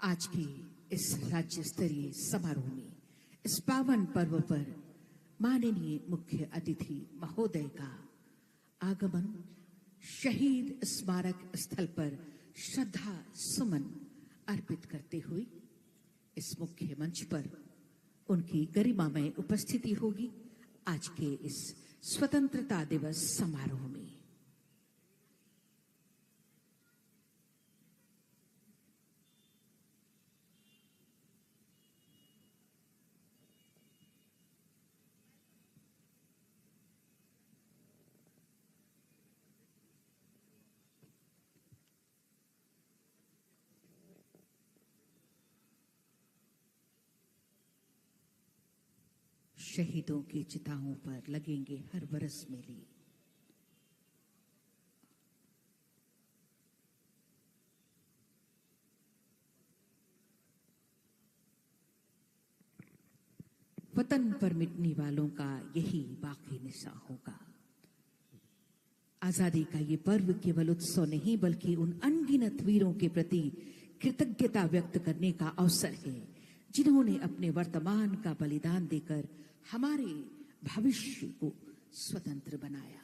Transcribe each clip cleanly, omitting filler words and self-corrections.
आज के इस राज्य स्तरीय समारोह में इस पावन पर्व पर माननीय मुख्य अतिथि महोदय का आगमन शहीद स्मारक स्थल पर श्रद्धा सुमन अर्पित करते हुए इस मुख्य मंच पर उनकी गरिमामय उपस्थिति होगी आज के इस स्वतंत्रता दिवस समारोह में। शहीदों की चिताओं पर लगेंगे हर बरस मेले। वतन पर मिटने वालों का यही बाकी निशा होगा। आजादी का ये पर्व केवल उत्सव नहीं बल्कि उन अनगिनत वीरों के प्रति कृतज्ञता व्यक्त करने का अवसर है जिन्होंने अपने वर्तमान का बलिदान देकर हमारे भविष्य को स्वतंत्र बनाया।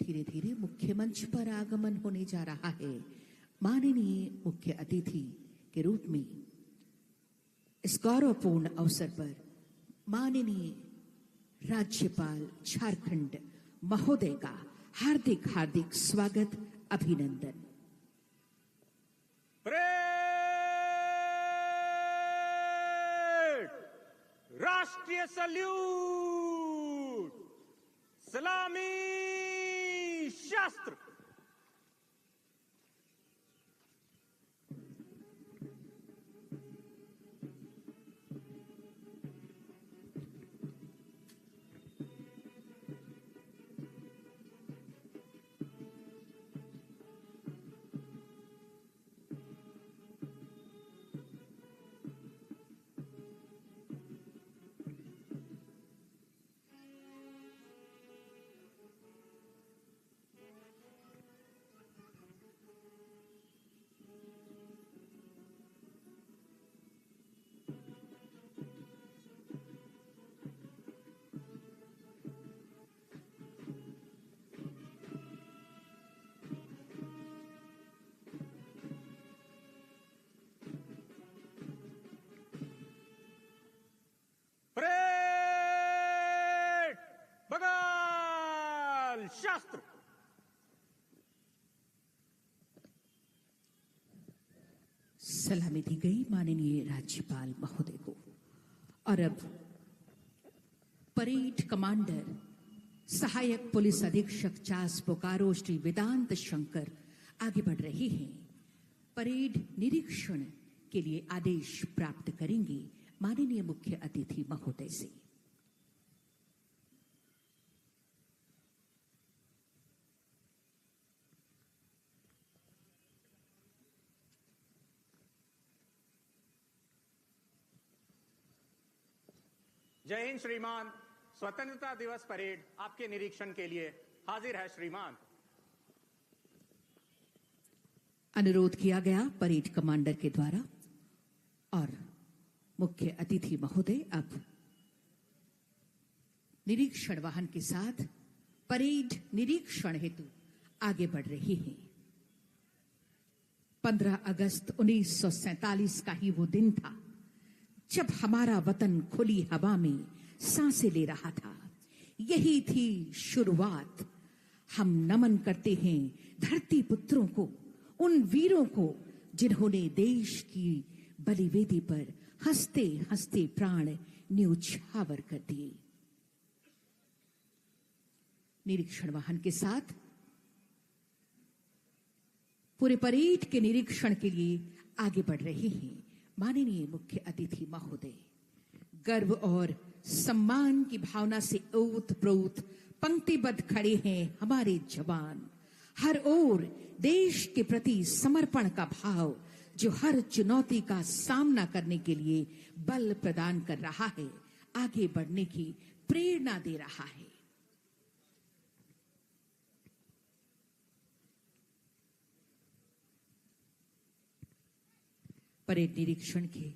धीरे धीरे मुख्य मंच पर आगमन होने जा रहा है माननीय मुख्य अतिथि के रूप में। इस गौरवपूर्ण अवसर पर माननीय राज्यपाल झारखंड महोदय का हार्दिक हार्दिक स्वागत अभिनंदन। राष्ट्रीय सल्यूट, सलामी शास्त्र। शास्त्र। सलामी दी गई माननीय राज्यपाल महोदय को। और अब परेड कमांडर सहायक पुलिस अधीक्षक चास बोकारो श्री वेदांत शंकर आगे बढ़ रहे हैं। परेड निरीक्षण के लिए आदेश प्राप्त करेंगे माननीय मुख्य अतिथि महोदय से। जय हिंद श्रीमान। स्वतंत्रता दिवस परेड आपके निरीक्षण के लिए हाजिर है श्रीमान। अनुरोध किया गया परेड कमांडर के द्वारा और मुख्य अतिथि महोदय अब निरीक्षण वाहन के साथ परेड निरीक्षण हेतु आगे बढ़ रहे हैं। 15 अगस्त 1947 का ही वो दिन था जब हमारा वतन खुली हवा में सांसें ले रहा था। यही थी शुरुआत। हम नमन करते हैं धरती पुत्रों को, उन वीरों को जिन्होंने देश की बलिवेदी पर हंसते हंसते प्राण न्यौछावर कर दिए। निरीक्षण वाहन के साथ पूरे परेड के निरीक्षण के लिए आगे बढ़ रहे हैं माननीय मुख्य अतिथि महोदय। गर्व और सम्मान की भावना से ओत-प्रोत पंक्तिबद्ध खड़े हैं हमारे जवान। हर ओर देश के प्रति समर्पण का भाव जो हर चुनौती का सामना करने के लिए बल प्रदान कर रहा है, आगे बढ़ने की प्रेरणा दे रहा है। परेड निरीक्षण के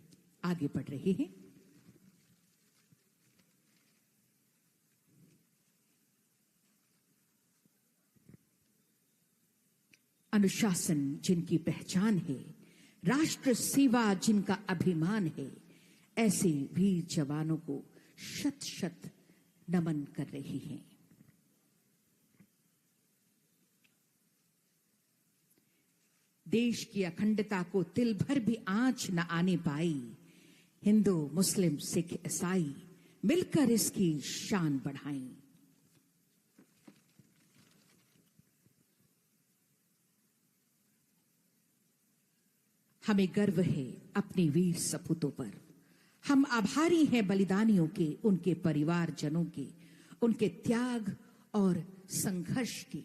आगे बढ़ रहे हैं। अनुशासन जिनकी पहचान है, राष्ट्र सेवा जिनका अभिमान है, ऐसे वीर जवानों को शत शत नमन कर रहे हैं। देश की अखंडता को तिल भर भी आंच न आने पाई, हिंदू मुस्लिम सिख ईसाई मिलकर इसकी शान बढ़ाई। हमें गर्व है अपने वीर सपूतों पर। हम आभारी हैं बलिदानियों के, उनके परिवारजनों के, उनके त्याग और संघर्ष के।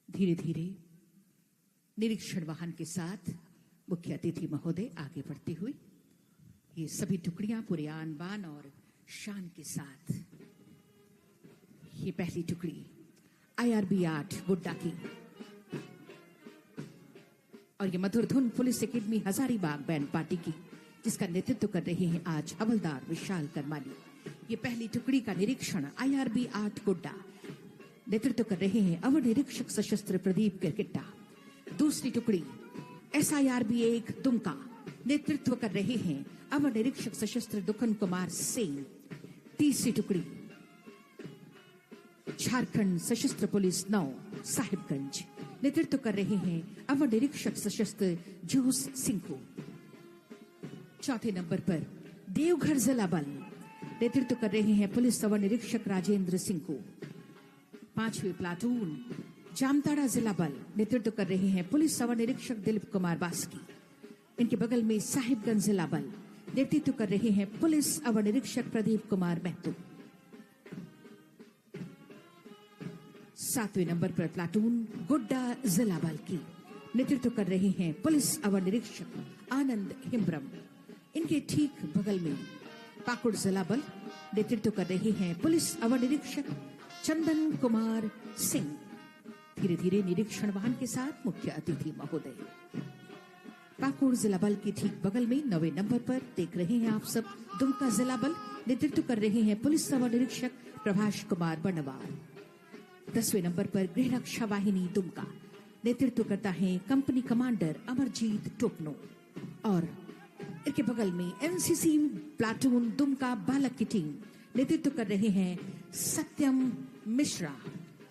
धीरे धीरे निरीक्षण वाहन के साथ मुख्य अतिथि महोदय आगे बढ़ते हुए ये सभी टुकड़ियां पूरे आन बान और शान के साथ, ये पहली टुकड़ी IRB 8 गोड्डा की और ये मधुर धुन police academy Hazaribagh band party की, जिसका नेतृत्व कर रहे हैं आज हवलदार विशाल करमाली। ये पहली टुकड़ी का निरीक्षण IRB 8 गोड्डा नेतृत्व कर रहे हैं अवर निरीक्षक सशस्त्र प्रदीप किरकिट्टा। दूसरी टुकड़ी SIRB 1 दुमका नेतृत्व कर रहे हैं अवर निरीक्षक सशस्त्र दुखन कुमार सिंह। तीसरी टुकड़ी झारखंड सशस्त्र पुलिस 9 साहिबगंज नेतृत्व कर रहे हैं अवर निरीक्षक सशस्त्र जोस सिंह को। चौथे नंबर पर देवघर जिला बल नेतृत्व कर रहे हैं पुलिस अवर निरीक्षक राजेंद्र सिंह को। पांचवी प्लाटून जामताड़ा जिला बल नेतृत्व कर रहे हैं पुलिस अवर निरीक्षक दिलीप कुमार बास्की। इनके बगल में साहिबगंज जिला बल नेतृत्व कर रहे हैं पुलिस अवर निरीक्षक प्रदीप कुमार महतो। सातवें नंबर पर प्लाटून गोड्डा जिला बल की नेतृत्व कर रहे हैं पुलिस अवर निरीक्षक आनंद हिम्ब्रम। इनके ठीक बगल में पाकुड़ जिला बल नेतृत्व कर रहे हैं पुलिस अवर निरीक्षक चंदन कुमार सिंह। धीरे धीरे निरीक्षण वाहन के साथ मुख्य अतिथि महोदय। पाकुड़ जिला बल के ठीक बगल में 9वें नंबर पर देख रहे हैं आप सब दुमका जिला बल नेतृत्व कर रहे हैं पुलिस अवर निरीक्षक प्रभाष कुमार बनवार। 10वें नंबर पर गृह रक्षा वाहिनी दुमका नेतृत्व करता है कंपनी कमांडर अमरजीत टोपनो। और इनके बगल में एनसीसी प्लाटून दुमका बालक की टीम नेतृत्व कर रहे हैं सत्यम मिश्रा।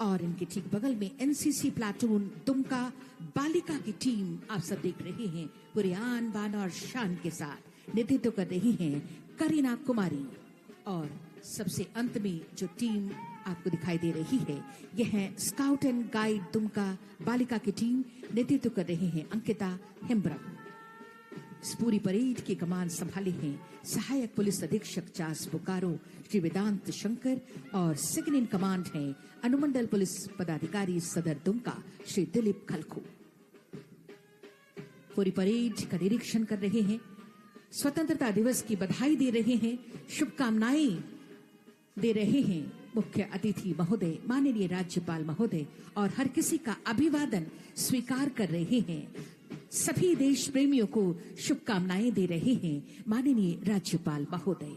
और इनके ठीक बगल में एनसीसी प्लाटून दुमका बालिका की टीम आप सब देख रहे हैं पूरे आन बान और शान के साथ नेतृत्व कर रही हैं करीना कुमारी। और सबसे अंत में जो टीम आपको दिखाई दे रही है यह है स्काउट एंड गाइड दुमका बालिका की टीम नेतृत्व कर रहे हैं अंकिता हेम्ब्रम। इस पूरी परेड की कमान संभाले हैं सहायक पुलिस अधीक्षक चास बोकारो श्री वेदांत शंकर और सेकंड इन कमांड हैं अनुमंडल पुलिस पदाधिकारी सदर दुमका श्री दिलीप खलखो। पूरी परेड का निरीक्षण कर रहे हैं, स्वतंत्रता दिवस की बधाई दे रहे हैं, शुभकामनाएं दे रहे हैं मुख्य अतिथि महोदय, माननीय राज्यपाल महोदय और हर किसी का अभिवादन स्वीकार कर रहे हैं। सभी देश प्रेमियों को शुभकामनाएं दे रहे हैं माननीय राज्यपाल महोदय।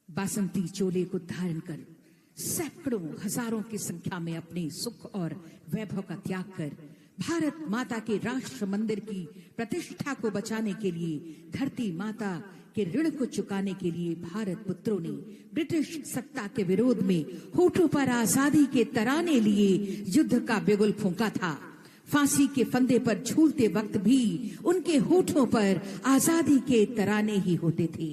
बासंती चोले को धारण कर सैकड़ों हजारों की संख्या में अपने सुख और वैभव का त्याग कर भारत माता के राष्ट्र मंदिर की प्रतिष्ठा को बचाने के लिए, धरती माता के ऋण को चुकाने के लिए भारत पुत्रों ने ब्रिटिश सत्ता के विरोध में होठों पर आजादी के तराने लिए युद्ध का बिगुल फूंका था। फांसी के फंदे पर झूलते वक्त भी उनके होठों पर आजादी के तराने ही होते थे।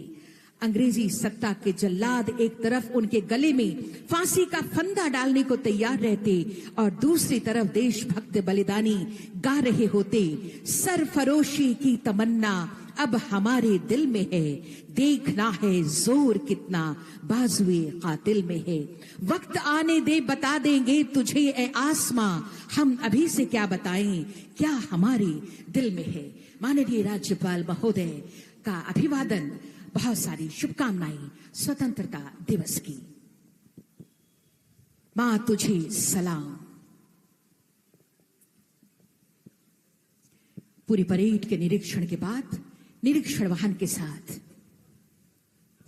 अंग्रेजी सत्ता के जल्लाद एक तरफ उनके गले में फांसी का फंदा डालने को तैयार रहते और दूसरी तरफ देशभक्त बलिदानी गा रहे होते, सरफरोशी की तमन्ना अब हमारे दिल में है, देखना है जोर कितना बाजुए कातिल में है। वक्त आने दे बता देंगे तुझे ए आसमां, हम अभी से क्या बताएं क्या हमारे दिल में है। माननीय राज्यपाल महोदय का अभिवादन, बहुत सारी शुभकामनाएं स्वतंत्रता दिवस की। मां तुझे सलाम। पूरी परेड के निरीक्षण के बाद निरीक्षण वाहन के साथ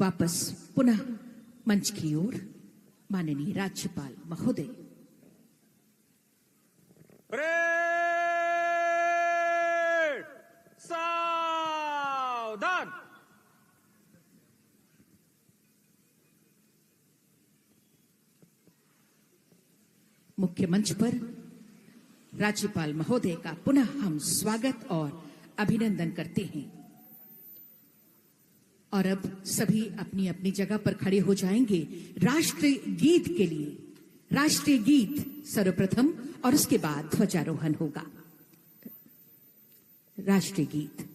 वापस पुनः मंच की ओर माननीय राज्यपाल महोदय। परेड सावधान। मुख्य मंच पर राज्यपाल महोदय का पुनः हम स्वागत और अभिनंदन करते हैं। और अब सभी अपनी अपनी जगह पर खड़े हो जाएंगे राष्ट्रीय गीत के लिए। राष्ट्रीय गीत सर्वप्रथम और उसके बाद ध्वजारोहण होगा। राष्ट्रीय गीत।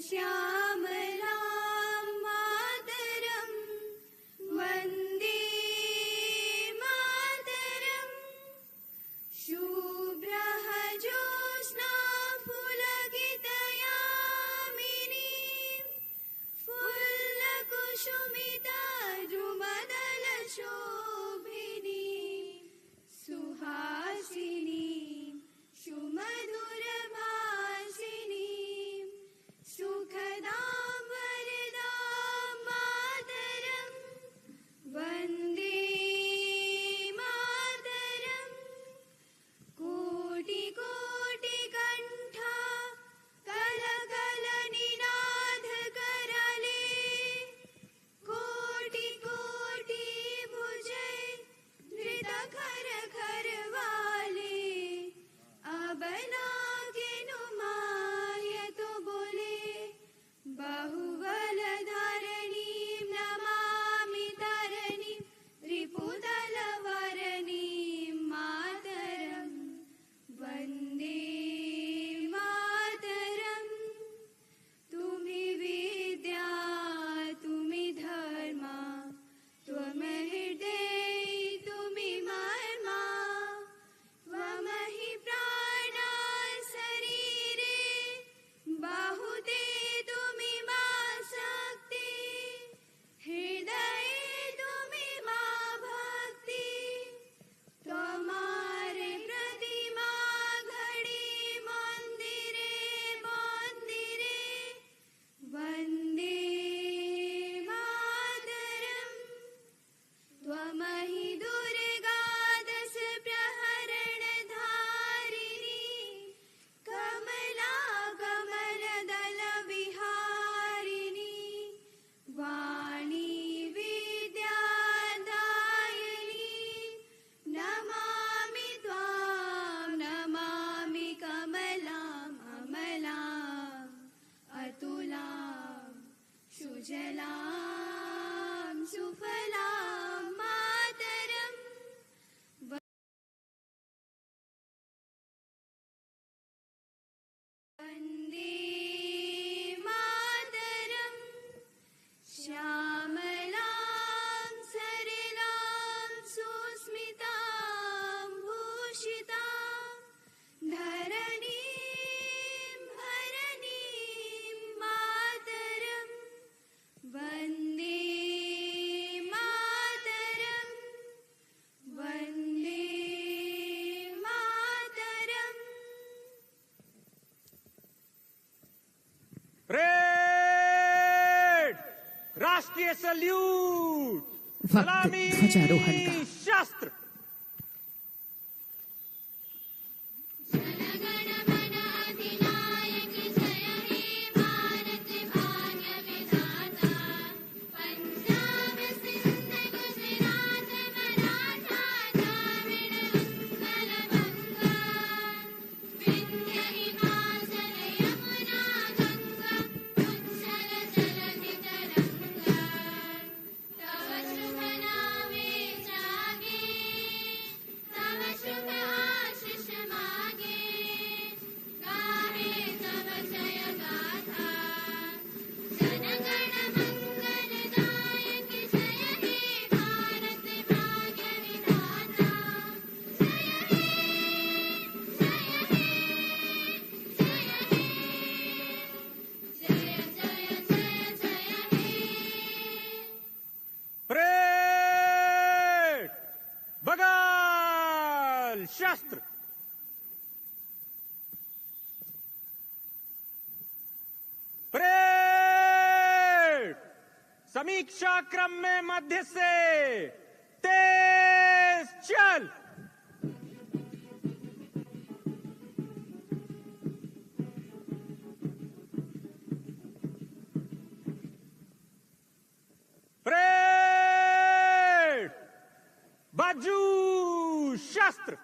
श्यामलां मातरं वन्दे मातरं। शुभ्रः ज्योत्स्ना पुलकितयामिनीं फुल्लकुसुमिता द्रुमदलशोभिनीं सुहासिनीं सुमधुरभाषिणीं सुखदां वरदां मातरं वन्दे मातरं। कोटि कोटि कण्ठा कलकलनिनाद करले, कोटि कोटि भुजै धृत खर खर वाले। अब नागिनु माय तो बोले, बाहुबल धारणीं नमामि तारणीं रिपुदल वरणीं मातरं वन्दे मातरं। तुम्हि विद्या तुम्हि धर्मा त्वमहृदेयी तुम्हि मर्मा। त्वमहि प्राणा शरीरे बाहुते तुम्हि मा शक्ति। हृदये तुम्हि मा भक्ति। त्वमारे प्रतिमा घड़ी मंदिरे मंदिरे वन्दे मातरं। त्वमहि दुर्गा दश प्रहरण धारिणी, कमला कमलदल विहारिणी। वाणी विद्यादायिनी, नमामि त्वां नमामि कमलाम् अमलाम् अतुलां सुजलां सुफलां मातरं। वन्दे मातरं। श्यामलां सरलां सुस्मितां भूषितां धरणीं भरणीं मातरं वन्दे मातरं वन्दे मातरम्। परेड राष्ट्रीय सल्यूट। वक्त सलामी ध्वजारोहण का। शास्त्र। प्रतीक्षा क्रम में मध्य से तेज चल। परेड, बाजू शस्त्र।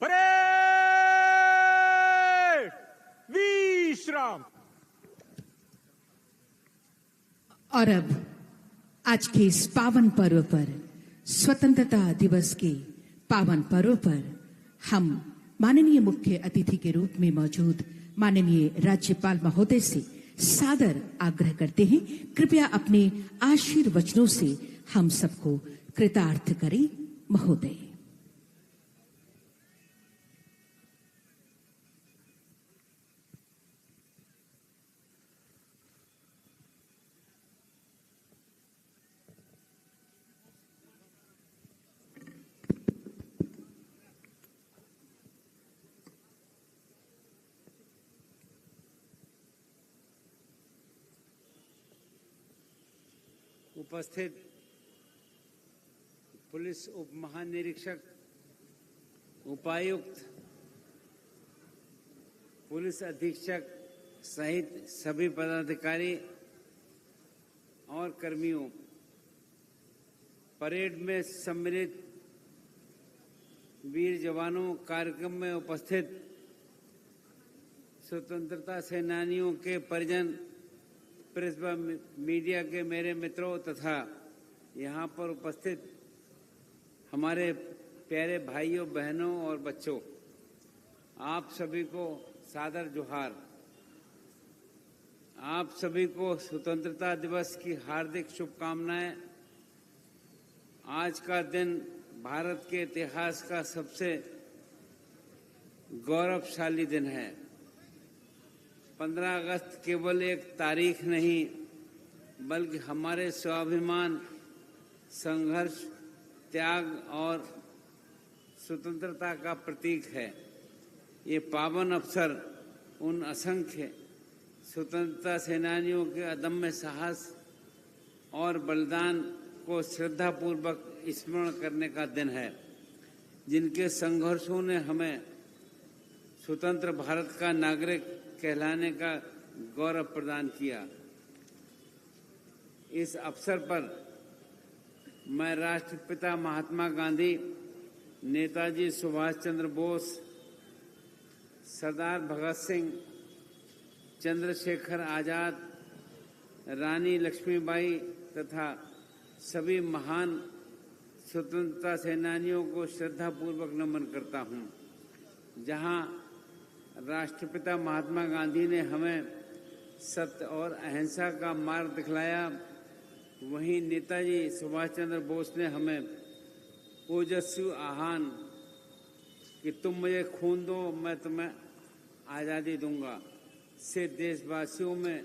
परेड, विश्राम। और अब आज के इस पावन पर्व पर, स्वतंत्रता दिवस के पावन पर्व पर, हम माननीय मुख्य अतिथि के रूप में मौजूद माननीय राज्यपाल महोदय से सादर आग्रह करते हैं, कृपया अपने आशीर्वचनों से हम सबको कृतार्थ करें। महोदय। उपस्थित पुलिस उप महानिरीक्षक, उपायुक्त, पुलिस अधीक्षक सहित सभी पदाधिकारी और कर्मियों, परेड में सम्मिलित वीर जवानों, कार्यक्रम में उपस्थित स्वतंत्रता सेनानियों के परिजन, प्रेस व मीडिया के मेरे मित्रों तथा यहाँ पर उपस्थित हमारे प्यारे भाइयों, बहनों और बच्चों, आप सभी को सादर जोहार। आप सभी को स्वतंत्रता दिवस की हार्दिक शुभकामनाएं। आज का दिन भारत के इतिहास का सबसे गौरवशाली दिन है। 15 अगस्त केवल एक तारीख नहीं, बल्कि हमारे स्वाभिमान, संघर्ष, त्याग और स्वतंत्रता का प्रतीक है। ये पावन अवसर उन असंख्य स्वतंत्रता सेनानियों के अदम्य साहस और बलिदान को श्रद्धापूर्वक स्मरण करने का दिन है, जिनके संघर्षों ने हमें स्वतंत्र भारत का नागरिक कहलाने का गौरव प्रदान किया। इस अवसर पर मैं राष्ट्रपिता महात्मा गांधी, नेताजी सुभाष चंद्र बोस, सरदार भगत सिंह, चंद्रशेखर आजाद, रानी लक्ष्मीबाई तथा सभी महान स्वतंत्रता सेनानियों को श्रद्धापूर्वक नमन करता हूं। जहां राष्ट्रपिता महात्मा गांधी ने हमें सत्य और अहिंसा का मार्ग दिखलाया, वहीं नेताजी सुभाष चंद्र बोस ने हमें ओजस्वी आह्वान कि तुम मुझे खून दो, मैं तुम्हें आज़ादी दूंगा, से देशवासियों में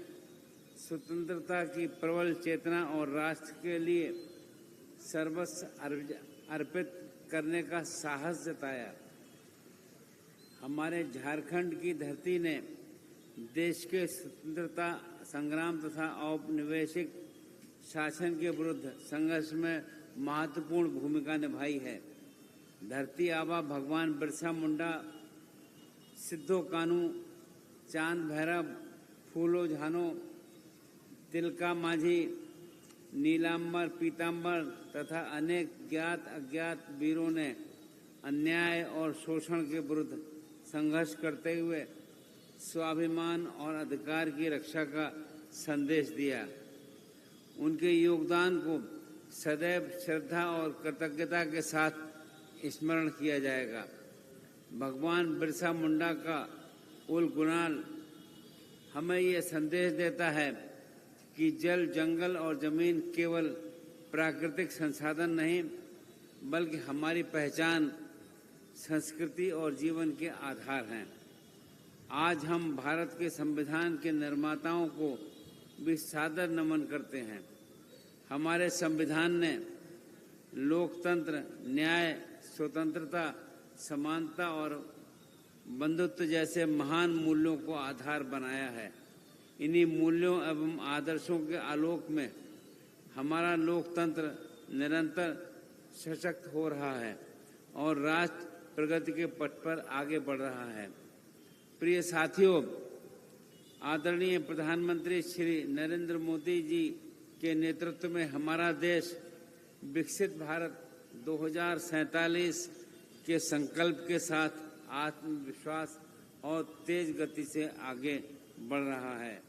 स्वतंत्रता की प्रबल चेतना और राष्ट्र के लिए सर्वस्व अर्पित करने का साहस जताया। हमारे झारखंड की धरती ने देश के स्वतंत्रता संग्राम तथा औपनिवेशिक शासन के विरुद्ध संघर्ष में महत्वपूर्ण भूमिका निभाई है। धरती आबा भगवान बिरसा मुंडा, सिद्धो कानू, चांद भैरव, फूलो झानो, तिलका माझी, नीलांबर, पीतांबर तथा अनेक ज्ञात अज्ञात वीरों ने अन्याय और शोषण के विरुद्ध संघर्ष करते हुए स्वाभिमान और अधिकार की रक्षा का संदेश दिया। उनके योगदान को सदैव श्रद्धा और कृतज्ञता के साथ स्मरण किया जाएगा। भगवान बिरसा मुंडा का उल गुलाल हमें यह संदेश देता है कि जल, जंगल और जमीन केवल प्राकृतिक संसाधन नहीं, बल्कि हमारी पहचान, संस्कृति और जीवन के आधार हैं। आज हम भारत के संविधान के निर्माताओं को भी सादर नमन करते हैं। हमारे संविधान ने लोकतंत्र, न्याय, स्वतंत्रता, समानता और बंधुत्व जैसे महान मूल्यों को आधार बनाया है। इन्हीं मूल्यों एवं आदर्शों के आलोक में हमारा लोकतंत्र निरंतर सशक्त हो रहा है और राष्ट्र प्रगति के पथ पर आगे बढ़ रहा है। प्रिय साथियों, आदरणीय प्रधानमंत्री श्री नरेंद्र मोदी जी के नेतृत्व में हमारा देश विकसित भारत 2047 के संकल्प के साथ आत्मविश्वास और तेज गति से आगे बढ़ रहा है।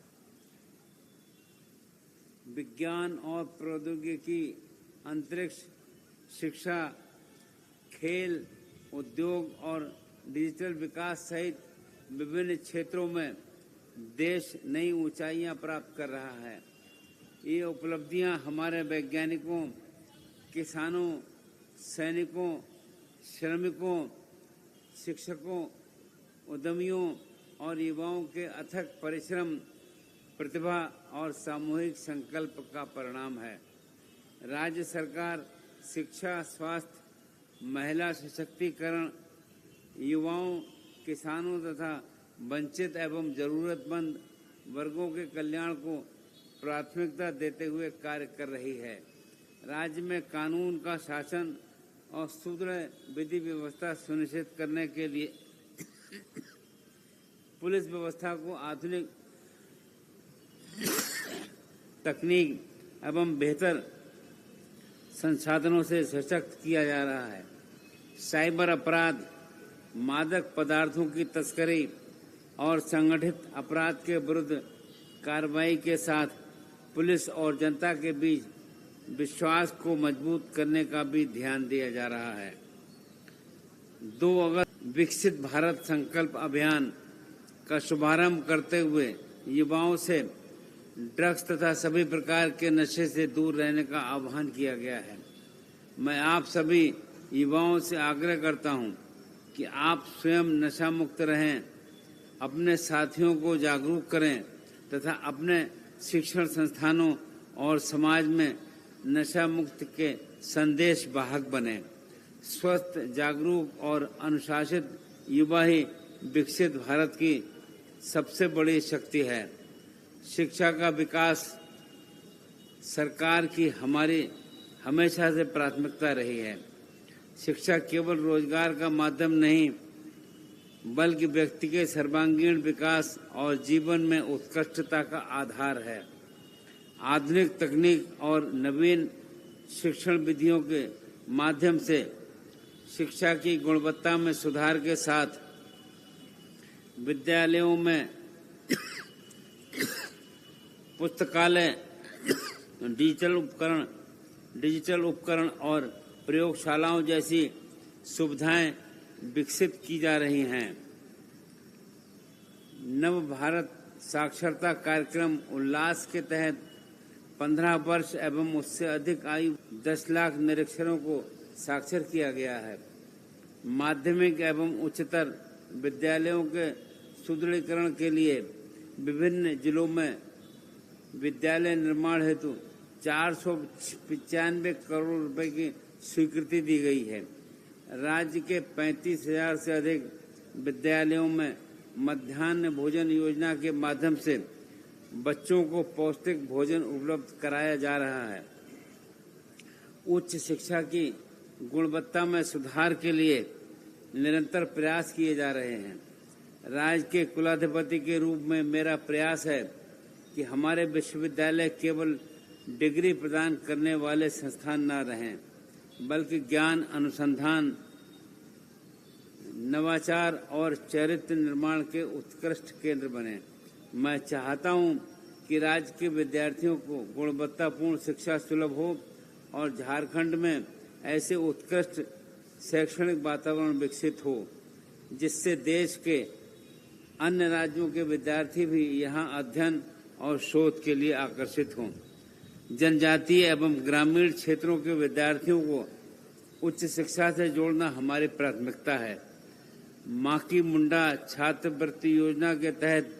विज्ञान और प्रौद्योगिकी, अंतरिक्ष, शिक्षा, खेल, उद्योग और डिजिटल विकास सहित विभिन्न क्षेत्रों में देश नई ऊंचाइयां प्राप्त कर रहा है। ये उपलब्धियां हमारे वैज्ञानिकों, किसानों, सैनिकों, श्रमिकों, शिक्षकों, उद्यमियों और युवाओं के अथक परिश्रम, प्रतिभा और सामूहिक संकल्प का परिणाम है। राज्य सरकार शिक्षा, स्वास्थ्य, महिला सशक्तिकरण, युवाओं, किसानों तथा वंचित एवं जरूरतमंद वर्गों के कल्याण को प्राथमिकता देते हुए कार्य कर रही है। राज्य में कानून का शासन और सुदृढ़ विधि व्यवस्था सुनिश्चित करने के लिए पुलिस व्यवस्था को आधुनिक तकनीक एवं बेहतर संसाधनों से सशक्त किया जा रहा है। साइबर अपराध, मादक पदार्थों की तस्करी और संगठित अपराध के विरुद्ध कार्रवाई के साथ पुलिस और जनता के बीच विश्वास को मजबूत करने का भी ध्यान दिया जा रहा है। 2 अगस्त विकसित भारत संकल्प अभियान का शुभारंभ करते हुए युवाओं से ड्रग्स तथा सभी प्रकार के नशे से दूर रहने का आह्वान किया गया है। मैं आप सभी युवाओं से आग्रह करता हूं कि आप स्वयं नशा मुक्त रहें, अपने साथियों को जागरूक करें तथा अपने शिक्षण संस्थानों और समाज में नशा मुक्त के संदेश वाहक बने। स्वस्थ, जागरूक और अनुशासित युवा ही विकसित भारत की सबसे बड़ी शक्ति है। शिक्षा का विकास सरकार की हमारी हमेशा से प्राथमिकता रही है। शिक्षा केवल रोजगार का माध्यम नहीं, बल्कि व्यक्ति के सर्वांगीण विकास और जीवन में उत्कृष्टता का आधार है। आधुनिक तकनीक और नवीन शिक्षण विधियों के माध्यम से शिक्षा की गुणवत्ता में सुधार के साथ विद्यालयों में पुस्तकालय, डिजिटल उपकरण और प्रयोगशालाओं जैसी सुविधाएं विकसित की जा रही हैं। नव भारत साक्षरता कार्यक्रम उल्लास के तहत 15 वर्ष एवं उससे अधिक आयु 10 लाख निरक्षरों को साक्षर किया गया है। माध्यमिक एवं उच्चतर विद्यालयों के सुदृढ़ीकरण के लिए विभिन्न जिलों में विद्यालय निर्माण हेतु 495 करोड़ रुपए की स्वीकृति दी गई है। राज्य के 35,000 से अधिक विद्यालयों में मध्याह्न भोजन योजना के माध्यम से बच्चों को पौष्टिक भोजन उपलब्ध कराया जा रहा है। उच्च शिक्षा की गुणवत्ता में सुधार के लिए निरंतर प्रयास किए जा रहे हैं। राज्य के कुलाधिपति के रूप में मेरा प्रयास है कि हमारे विश्वविद्यालय केवल डिग्री प्रदान करने वाले संस्थान न रहें, बल्कि ज्ञान, अनुसंधान, नवाचार और चरित्र निर्माण के उत्कृष्ट केंद्र बने। मैं चाहता हूं कि राज्य के विद्यार्थियों को गुणवत्तापूर्ण शिक्षा सुलभ हो और झारखंड में ऐसे उत्कृष्ट शैक्षणिक वातावरण विकसित हो जिससे देश के अन्य राज्यों के विद्यार्थी भी यहां अध्ययन और शोध के लिए आकर्षित हों। जनजातीय एवं ग्रामीण क्षेत्रों के विद्यार्थियों को उच्च शिक्षा से जोड़ना हमारी प्राथमिकता है। माकी मुंडा छात्रवृत्ति योजना के तहत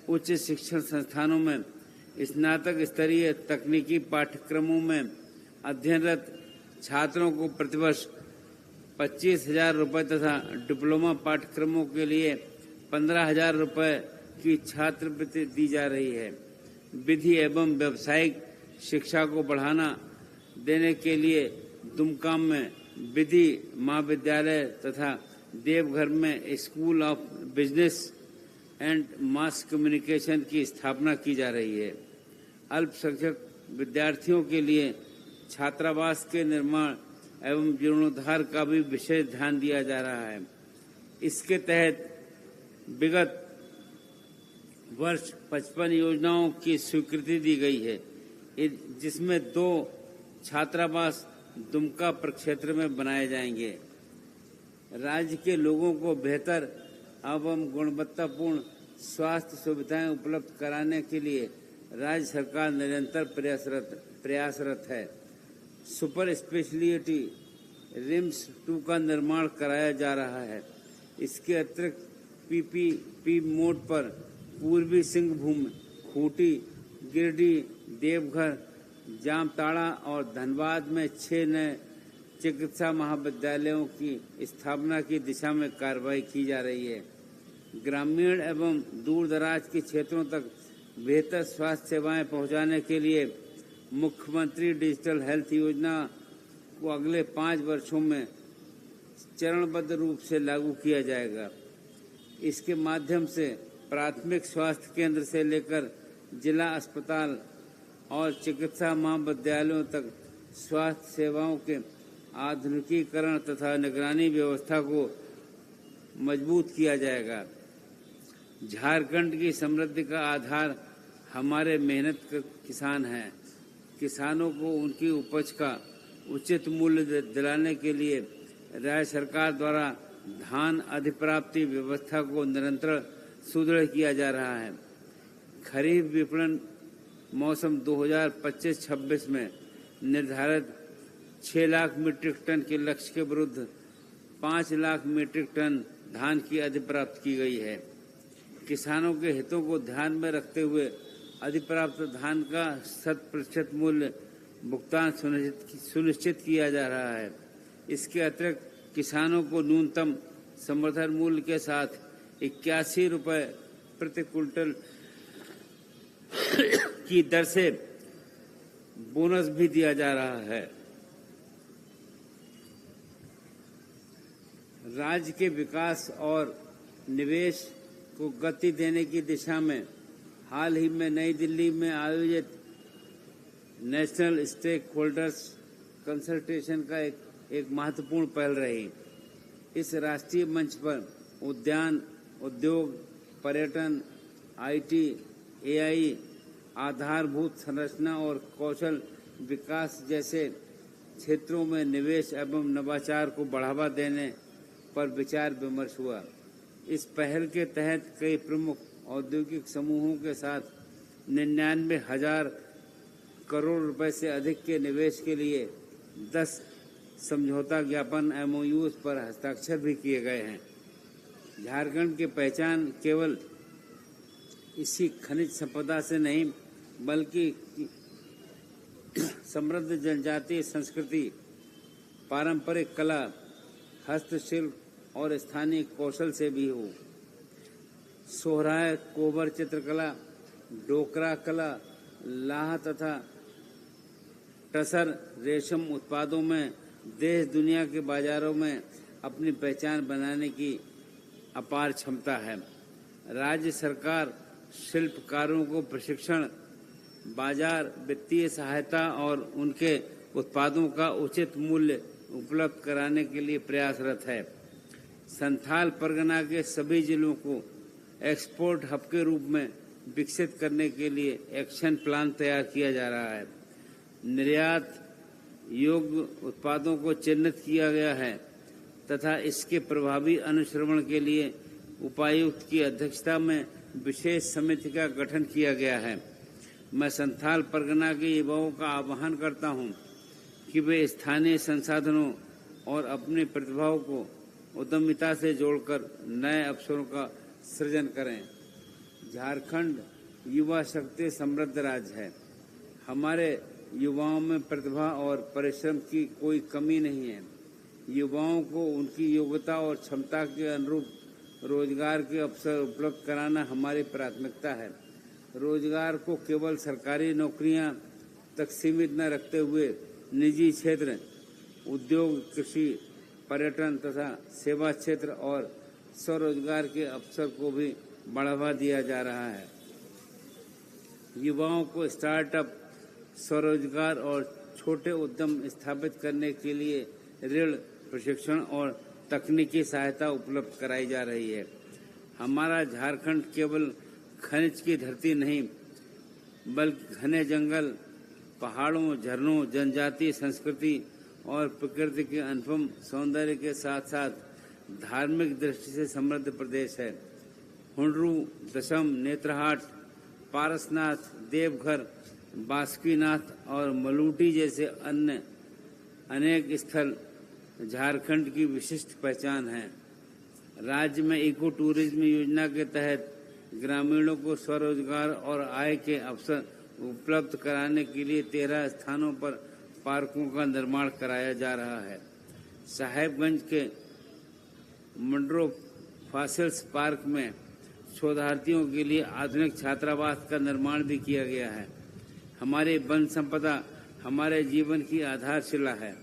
उच्च शिक्षण संस्थानों में स्नातक स्तरीय तकनीकी पाठ्यक्रमों में अध्ययनरत छात्रों को प्रतिवर्ष 25,000 रुपये तथा डिप्लोमा पाठ्यक्रमों के लिए 15,000 रुपये की छात्रवृत्ति दी जा रही है। विधि एवं व्यावसायिक शिक्षा को बढ़ाना देने के लिए दुमका में विधि महाविद्यालय तथा देवघर में school of business and mass communication की स्थापना की जा रही है। अल्पसंख्यक विद्यार्थियों के लिए छात्रावास के निर्माण एवं जीर्णोद्धार का भी विशेष ध्यान दिया जा रहा है। इसके तहत विगत वर्ष 55 योजनाओं की स्वीकृति दी गई है, जिसमें 2 छात्रावास दुमका प्रक्षेत्र में बनाए जाएंगे। राज्य के लोगों को बेहतर एवं गुणवत्तापूर्ण स्वास्थ्य सुविधाएं उपलब्ध कराने के लिए राज्य सरकार निरंतर प्रयासरत है। सुपर स्पेशलिटी रिम्स 2 का निर्माण कराया जा रहा है। इसके अतिरिक्त पीपीपी मोड पर पूर्वी सिंहभूम, खूंटी, गिरिडीह, देवघर, जामताड़ा और धनबाद में 6 नए चिकित्सा महाविद्यालयों की स्थापना की दिशा में कार्रवाई की जा रही है। ग्रामीण एवं दूर दराज के क्षेत्रों तक बेहतर स्वास्थ्य सेवाएं पहुंचाने के लिए मुख्यमंत्री डिजिटल हेल्थ योजना को अगले 5 वर्षों में चरणबद्ध रूप से लागू किया जाएगा। इसके माध्यम से प्राथमिक स्वास्थ्य केंद्र से लेकर जिला अस्पताल और चिकित्सा महाविद्यालयों तक स्वास्थ्य सेवाओं के आधुनिकीकरण तथा निगरानी व्यवस्था को मजबूत किया जाएगा। झारखंड की समृद्धि का आधार हमारे मेहनत के किसान हैं। किसानों को उनकी उपज का उचित मूल्य दिलाने के लिए राज्य सरकार द्वारा धान अधिप्राप्ति व्यवस्था को निरंतर सुदृढ़ किया जा रहा है। खरीफ विपणन मौसम 2025-26 में निर्धारित 6 लाख मीट्रिक टन के लक्ष्य के विरुद्ध 5 लाख मीट्रिक टन धान की अधिप्राप्ति की गई है। किसानों के हितों को ध्यान में रखते हुए अधिप्राप्त धान का 100% मूल्य भुगतान सुनिश्चित किया जा रहा है। इसके अतिरिक्त किसानों को न्यूनतम समर्थन मूल्य के साथ 81 रुपये प्रति क्विंटल की दर से बोनस भी दिया जा रहा है। राज्य के विकास और निवेश को गति देने की दिशा में हाल ही में नई दिल्ली में आयोजित नेशनल स्टेक होल्डर्स कंसल्टेशन का एक महत्वपूर्ण पहल रही। इस राष्ट्रीय मंच पर उद्यान, उद्योग, पर्यटन, आईटी, एआई, आधारभूत संरचना और कौशल विकास जैसे क्षेत्रों में निवेश एवं नवाचार को बढ़ावा देने पर विचार विमर्श हुआ। इस पहल के तहत कई प्रमुख औद्योगिक समूहों के साथ 99,000 करोड़ रुपए से अधिक के निवेश के लिए 10 समझौता ज्ञापन MOUs पर हस्ताक्षर भी किए गए हैं। झारखंड की पहचान केवल इसी खनिज संपदा से नहीं बल्कि समृद्ध जनजातीय संस्कृति, पारंपरिक कला, हस्तशिल्प और स्थानीय कौशल से भी हो। सोहराय, कोबर चित्रकला, डोकरा कला, लाह तथा टसर रेशम उत्पादों में देश दुनिया के बाजारों में अपनी पहचान बनाने की अपार क्षमता है। राज्य सरकार शिल्पकारों को प्रशिक्षण, बाजार, वित्तीय सहायता और उनके उत्पादों का उचित मूल्य उपलब्ध कराने के लिए प्रयासरत है। संथाल परगना के सभी जिलों को एक्सपोर्ट हब के रूप में विकसित करने के लिए एक्शन प्लान तैयार किया जा रहा है। निर्यात योग्य उत्पादों को चिन्हित किया गया है तथा इसके प्रभावी अनुश्रवण के लिए उपायुक्त की अध्यक्षता में विशेष समिति का गठन किया गया है। मैं संथाल परगना के युवाओं का आह्वान करता हूं कि वे स्थानीय संसाधनों और अपनी प्रतिभाओं को उद्यमिता से जोड़कर नए अवसरों का सृजन करें। झारखंड युवा शक्ति समृद्ध राज्य है। हमारे युवाओं में प्रतिभा और परिश्रम की कोई कमी नहीं है। युवाओं को उनकी योग्यता और क्षमता के अनुरूप रोजगार के अवसर उपलब्ध कराना हमारी प्राथमिकता है। रोजगार को केवल सरकारी नौकरियां तक सीमित न रखते हुए निजी क्षेत्र, उद्योग, कृषि, पर्यटन तथा सेवा क्षेत्र और स्वरोजगार के अवसर को भी बढ़ावा दिया जा रहा है। युवाओं को स्टार्टअप, स्वरोजगार और छोटे उद्यम स्थापित करने के लिए ऋण, प्रशिक्षण और तकनीकी सहायता उपलब्ध कराई जा रही है। हमारा झारखंड केवल खनिज की धरती नहीं, बल्कि घने जंगल, पहाड़ों, झरनों, जनजातीय संस्कृति और प्रकृति के अनुपम सौंदर्य के साथ साथ धार्मिक दृष्टि से समृद्ध प्रदेश है। हुंडरू, दशम, नेत्रहाट, पारसनाथ, देवघर, बासुकीनाथ और मलूटी जैसे अन्य अनेक स्थल झारखंड की विशिष्ट पहचान है। राज्य में इको टूरिज्म योजना के तहत ग्रामीणों को स्वरोजगार और आय के अवसर उपलब्ध कराने के लिए 13 स्थानों पर पार्कों का निर्माण कराया जा रहा है। साहेबगंज के मंडरो फॉसिल्स पार्क में शोधार्थियों के लिए आधुनिक छात्रावास का निर्माण भी किया गया है। हमारी वन संपदा हमारे जीवन की आधारशिला है,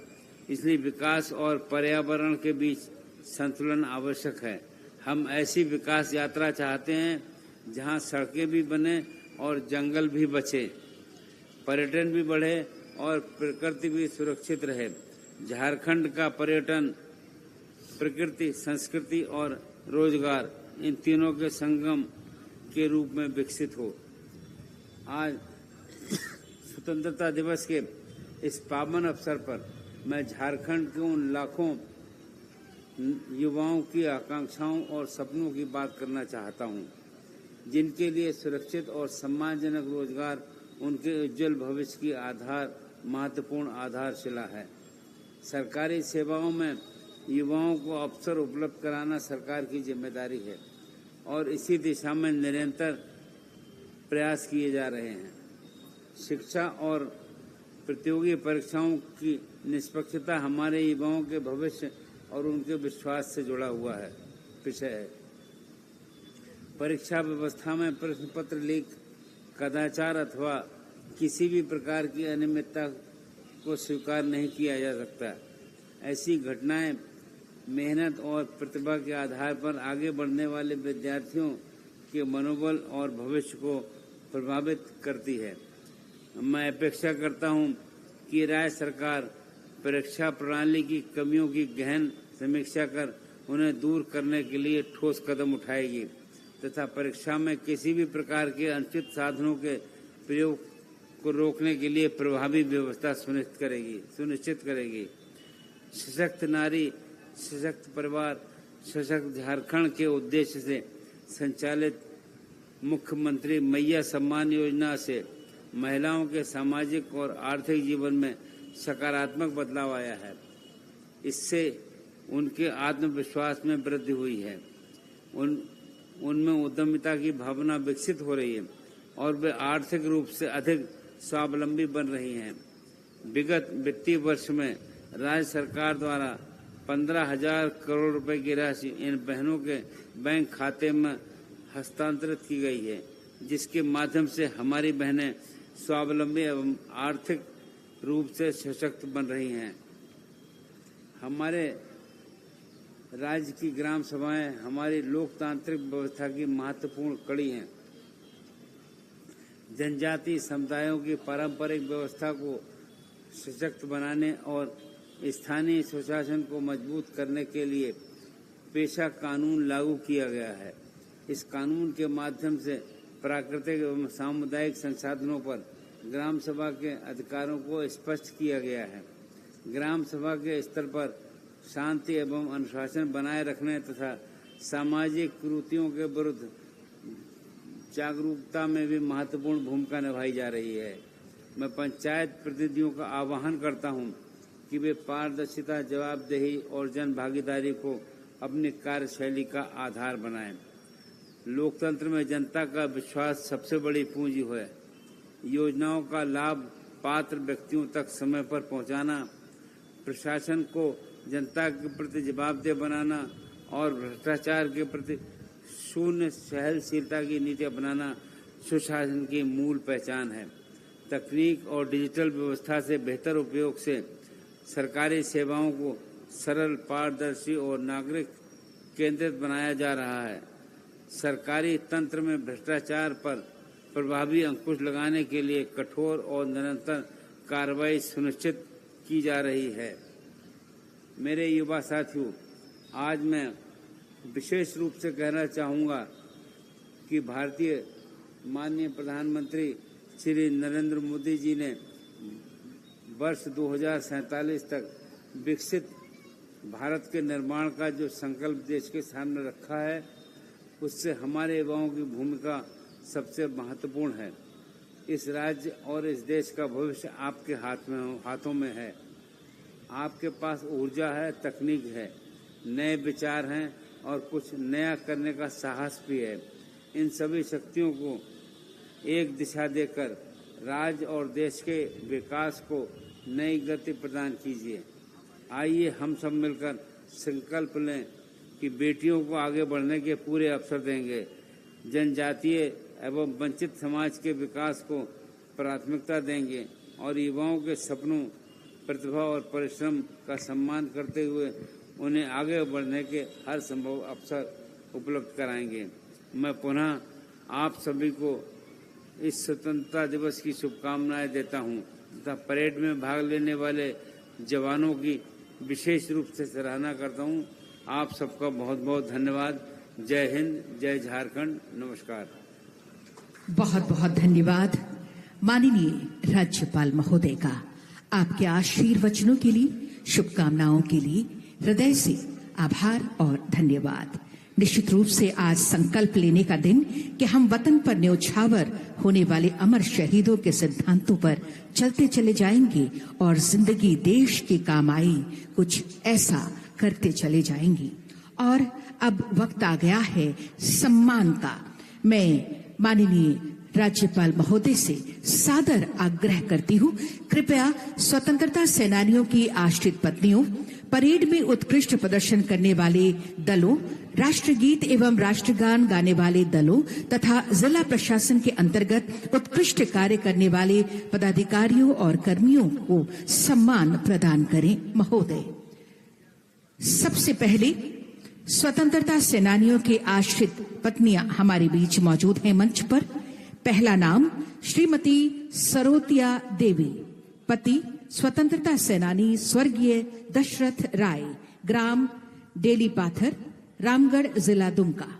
इसलिए विकास और पर्यावरण के बीच संतुलन आवश्यक है। हम ऐसी विकास यात्रा चाहते हैं जहां सड़कें भी बने और जंगल भी बचे, पर्यटन भी बढ़े और प्रकृति भी सुरक्षित रहे। झारखंड का पर्यटन, प्रकृति, संस्कृति और रोजगार इन तीनों के संगम के रूप में विकसित हो। आज स्वतंत्रता दिवस के इस पावन अवसर पर मैं झारखंड के उन लाखों युवाओं की आकांक्षाओं और सपनों की बात करना चाहता हूं, जिनके लिए सुरक्षित और सम्मानजनक रोजगार उनके उज्जवल भविष्य की महत्वपूर्ण आधारशिला है। सरकारी सेवाओं में युवाओं को अवसर उपलब्ध कराना सरकार की जिम्मेदारी है और इसी दिशा में निरंतर प्रयास किए जा रहे हैं। शिक्षा और प्रतियोगी परीक्षाओं की निष्पक्षता हमारे युवाओं के भविष्य और उनके विश्वास से जुड़ा हुआ है विषय है। परीक्षा व्यवस्था में प्रश्न पत्र लीक, कदाचार अथवा किसी भी प्रकार की अनियमितता को स्वीकार नहीं किया जा सकता। ऐसी घटनाएं मेहनत और प्रतिभा के आधार पर आगे बढ़ने वाले विद्यार्थियों के मनोबल और भविष्य को प्रभावित करती है। मैं अपेक्षा करता हूं कि राज्य सरकार परीक्षा प्रणाली की कमियों की गहन समीक्षा कर उन्हें दूर करने के लिए ठोस कदम उठाएगी तथा परीक्षा में किसी भी प्रकार के अनुचित साधनों के प्रयोग को रोकने के लिए प्रभावी व्यवस्था सुनिश्चित करेगी। सशक्त नारी, सशक्त परिवार, सशक्त झारखंड के उद्देश्य से संचालित मुख्यमंत्री मैया सम्मान योजना से महिलाओं के सामाजिक और आर्थिक जीवन में सकारात्मक बदलाव आया है। इससे उनके आत्मविश्वास में वृद्धि हुई है, उनमें उद्यमिता की भावना विकसित हो रही है और वे आर्थिक रूप से अधिक स्वावलंबी बन रही हैं। विगत वित्तीय वर्ष में राज्य सरकार द्वारा 15,000 करोड़ रुपए की राशि इन बहनों के बैंक खाते में हस्तांतरित की गई है, जिसके माध्यम से हमारी बहनें स्वावलंबी एवं आर्थिक रूप से सशक्त बन रही हैं। हमारे राज्य की ग्राम सभाएं हमारी लोकतांत्रिक व्यवस्था की महत्वपूर्ण कड़ी हैं। जनजातीय समुदायों की पारंपरिक व्यवस्था को सशक्त बनाने और स्थानीय स्वशासन को मजबूत करने के लिए पेशा कानून लागू किया गया है। इस कानून के माध्यम से प्राकृतिक एवं सामुदायिक संसाधनों पर ग्राम सभा के अधिकारों को स्पष्ट किया गया है। ग्राम सभा के स्तर पर शांति एवं अनुशासन बनाए रखने तथा सामाजिक कुरीतियों के विरुद्ध जागरूकता में भी महत्वपूर्ण भूमिका निभाई जा रही है। मैं पंचायत प्रतिनिधियों का आह्वान करता हूं कि वे पारदर्शिता, जवाबदेही और जन भागीदारी को अपनी कार्यशैली का आधार बनाएं। लोकतंत्र में जनता का विश्वास सबसे बड़ी पूंजी है। योजनाओं का लाभ पात्र व्यक्तियों तक समय पर पहुंचाना, प्रशासन को जनता के प्रति जवाबदेह बनाना और भ्रष्टाचार के प्रति शून्य सहनशीलता की नीति अपनाना सुशासन की मूल पहचान है। तकनीक और डिजिटल व्यवस्था से बेहतर उपयोग से सरकारी सेवाओं को सरल, पारदर्शी और नागरिक केंद्रित बनाया जा रहा है। सरकारी तंत्र में भ्रष्टाचार पर प्रभावी अंकुश लगाने के लिए कठोर और निरंतर कार्रवाई सुनिश्चित की जा रही है। मेरे युवा साथियों, आज मैं विशेष रूप से कहना चाहूँगा कि भारतीय माननीय प्रधानमंत्री श्री नरेंद्र मोदी जी ने वर्ष 2047 तक विकसित भारत के निर्माण का जो संकल्प देश के सामने रखा है, उससे हमारे युवाओं की भूमिका सबसे महत्वपूर्ण है। इस राज्य और इस देश का भविष्य आपके हाथों में है। आपके पास ऊर्जा है, तकनीक है, नए विचार हैं और कुछ नया करने का साहस भी है। इन सभी शक्तियों को एक दिशा देकर राज्य और देश के विकास को नई गति प्रदान कीजिए। आइए हम सब मिलकर संकल्प लें कि बेटियों को आगे बढ़ने के पूरे अवसर देंगे, जनजातीय एवं वंचित समाज के विकास को प्राथमिकता देंगे और युवाओं के सपनों, प्रतिभा और परिश्रम का सम्मान करते हुए उन्हें आगे बढ़ने के हर संभव अवसर उपलब्ध कराएंगे। मैं पुनः आप सभी को इस स्वतंत्रता दिवस की शुभकामनाएं देता हूं तथा परेड में भाग लेने वाले जवानों की विशेष रूप से सराहना करता हूं। आप सबका बहुत बहुत धन्यवाद। जय हिंद, जय झारखंड, नमस्कार। बहुत बहुत धन्यवाद माननीय राज्यपाल महोदय का। आपके आशीर्वचनों के लिए, शुभकामनाओं के लिए हृदय से आभार और धन्यवाद। निश्चित रूप से आज संकल्प लेने का दिन कि हम वतन पर न्यौछावर होने वाले अमर शहीदों के सिद्धांतों पर चलते चले जाएंगे और जिंदगी देश के काम आई कुछ ऐसा करते चले जाएंगे। और अब वक्त आ गया है सम्मान का। मैं माननीय राज्यपाल महोदय से सादर आग्रह करती हूँ, कृपया स्वतंत्रता सेनानियों की आश्रित पत्नियों, परेड में उत्कृष्ट प्रदर्शन करने वाले दलों, राष्ट्रगीत एवं राष्ट्रगान गाने वाले दलों तथा जिला प्रशासन के अंतर्गत उत्कृष्ट कार्य करने वाले पदाधिकारियों और कर्मियों को सम्मान प्रदान करें। महोदय, सबसे पहले स्वतंत्रता सेनानियों के आश्रित पत्नियां हमारे बीच मौजूद हैं मंच पर। पहला नाम श्रीमती सरोतिया देवी, पति स्वतंत्रता सेनानी स्वर्गीय दशरथ राय, ग्राम डेली पाथर, रामगढ़, जिला दुमका।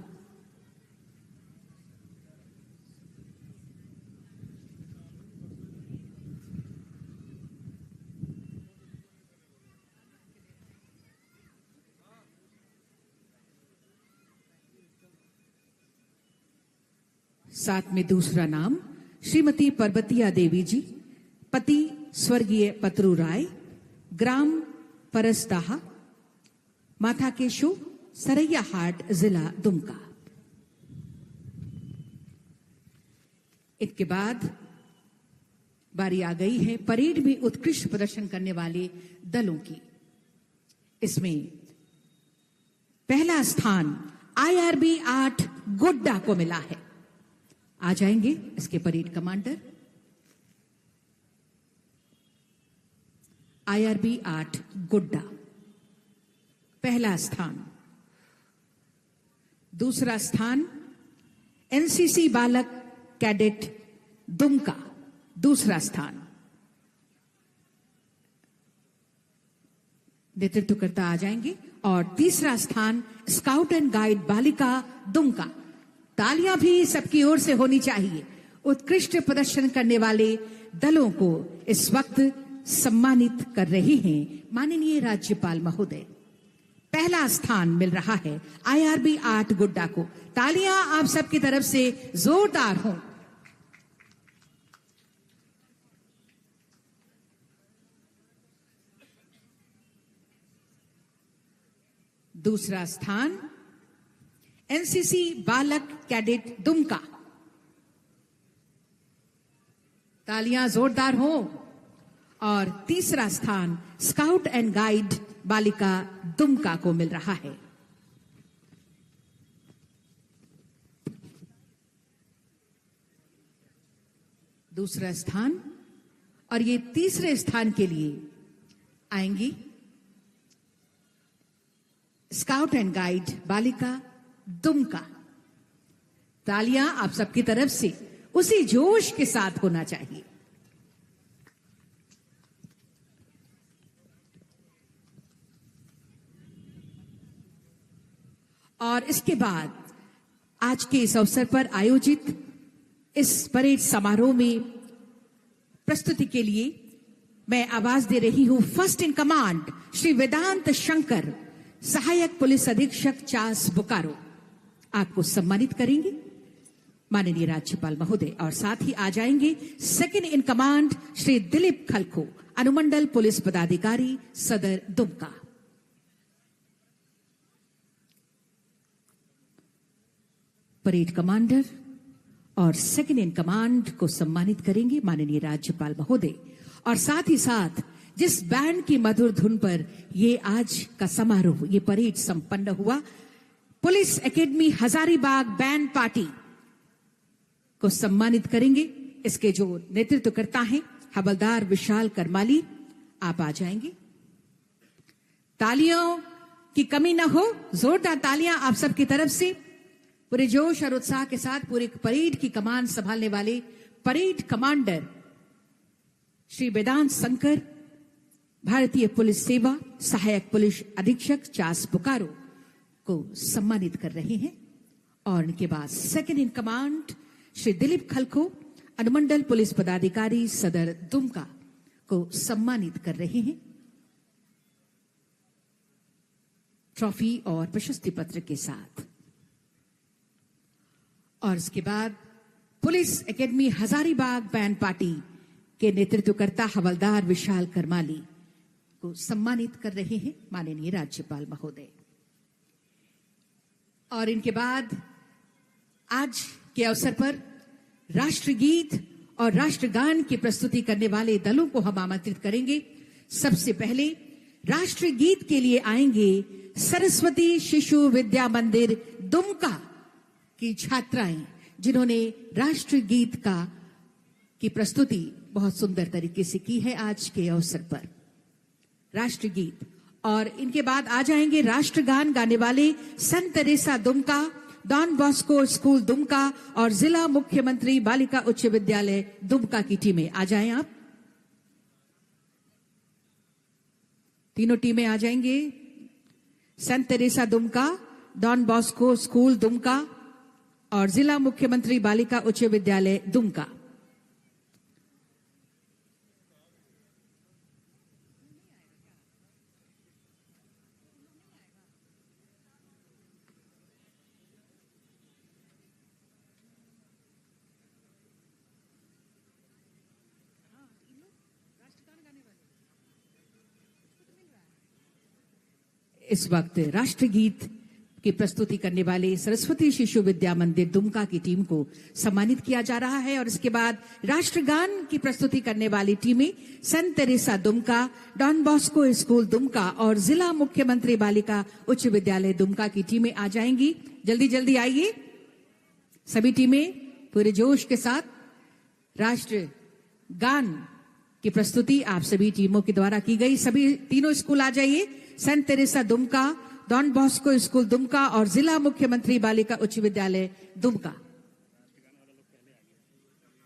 साथ में दूसरा नाम श्रीमती पर्वतिया देवी जी, पति स्वर्गीय पतरू राय, ग्राम परसदाहा, माथा केशो, सरैया हाट, जिला दुमका। इसके बाद बारी आ गई है परेड में उत्कृष्ट प्रदर्शन करने वाले दलों की। इसमें पहला स्थान IRB 8 गोड्डा को मिला है। आ जाएंगे इसके परेड कमांडर। IRB 8 गोड्डा पहला स्थान। दूसरा स्थान NCC बालक कैडेट दुमका, दूसरा स्थान। नेतृत्व करता आ जाएंगे। और तीसरा स्थान स्काउट एंड गाइड बालिका दुमका। तालियां भी सबकी ओर से होनी चाहिए। उत्कृष्ट प्रदर्शन करने वाले दलों को इस वक्त सम्मानित कर रहे हैं माननीय राज्यपाल महोदय। पहला स्थान मिल रहा है IRB 8 गोड्डा को। तालियां आप सबकी तरफ से जोरदार हों। दूसरा स्थान NCC बालक कैडेट दुमका। तालियां जोरदार हो। और तीसरा स्थान स्काउट एंड गाइड बालिका दुमका को मिल रहा है। दूसरा स्थान और ये तीसरे स्थान के लिए आएंगी स्काउट एंड गाइड बालिका दुमका। तालियां आप सबकी तरफ से उसी जोश के साथ होना चाहिए। और इसके बाद आज के इस अवसर पर आयोजित इस परेड समारोह में प्रस्तुति के लिए मैं आवाज दे रही हूं फर्स्ट इन कमांड श्री वेदांत शंकर, सहायक पुलिस अधीक्षक चास बोकारो। आपको सम्मानित करेंगे माननीय राज्यपाल महोदय। और साथ ही आ जाएंगे second in command Shri Dilip खलखो, अनुमंडल पुलिस पदाधिकारी सदर दुमका। परेड कमांडर और सेकंड इन कमांड को सम्मानित करेंगे माननीय राज्यपाल महोदय। और साथ ही साथ जिस बैंड की मधुर धुन पर ये आज का समारोह, ये परेड संपन्न हुआ, police academy Hazaribagh band party को सम्मानित करेंगे। इसके जो नेतृत्व करता है हवलदार विशाल करमाली, आप आ जाएंगे। तालियों की कमी ना हो, जोरदार तालियां आप सबकी तरफ से। पूरे जोश और उत्साह के साथ पूरे परेड की कमान संभालने वाले परेड कमांडर श्री वेदांत शंकर, भारतीय पुलिस सेवा सहायक पुलिस अधीक्षक चास बोकारो को सम्मानित कर रहे हैं। और इनके बाद second in command Shri Dilip खलखो, अनुमंडल पुलिस पदाधिकारी सदर दुमका को सम्मानित कर रहे हैं ट्रॉफी और प्रशस्ति पत्र के साथ। और इसके बाद police academy Hazaribagh band party के नेतृत्वकर्ता हवलदार विशाल करमाली को सम्मानित कर रहे हैं माननीय राज्यपाल महोदय। और इनके बाद आज के अवसर पर राष्ट्रगीत और राष्ट्रगान की प्रस्तुति करने वाले दलों को हम आमंत्रित करेंगे। सबसे पहले राष्ट्रगीत के लिए आएंगे सरस्वती शिशु विद्या मंदिर दुमका की छात्राएं, जिन्होंने राष्ट्रगीत की प्रस्तुति बहुत सुंदर तरीके से की है आज के अवसर पर राष्ट्रगीत। और इनके बाद आ जाएंगे राष्ट्रगान गाने वाले संत Teresa Dumka, Don Bosco school Dumka और जिला मुख्यमंत्री बालिका उच्च विद्यालय दुमका की टीमें। आ जाएं आप, तीनों टीमें आ जाएंगे। संत Teresa Dumka, Don Bosco school Dumka और जिला मुख्यमंत्री बालिका उच्च विद्यालय दुमका। इस वक्त राष्ट्रगीत की प्रस्तुति करने वाले सरस्वती शिशु विद्या मंदिर दुमका की टीम को सम्मानित किया जा रहा है। और इसके बाद राष्ट्रगान की प्रस्तुति करने वाली टीमें संत Teresa Dumka, Don Bosco school Dumka और जिला मुख्यमंत्री बालिका उच्च विद्यालय दुमका की टीमें आ जाएंगी। जल्दी जल्दी आइए सभी टीमें पूरे जोश के साथ। राष्ट्रगान की प्रस्तुति आप सभी टीमों के द्वारा की गई। सभी तीनों स्कूल आ जाइए, संत Teresa Dumka, Don Bosco school Dumka और जिला मुख्यमंत्री बालिका उच्च विद्यालय दुमका।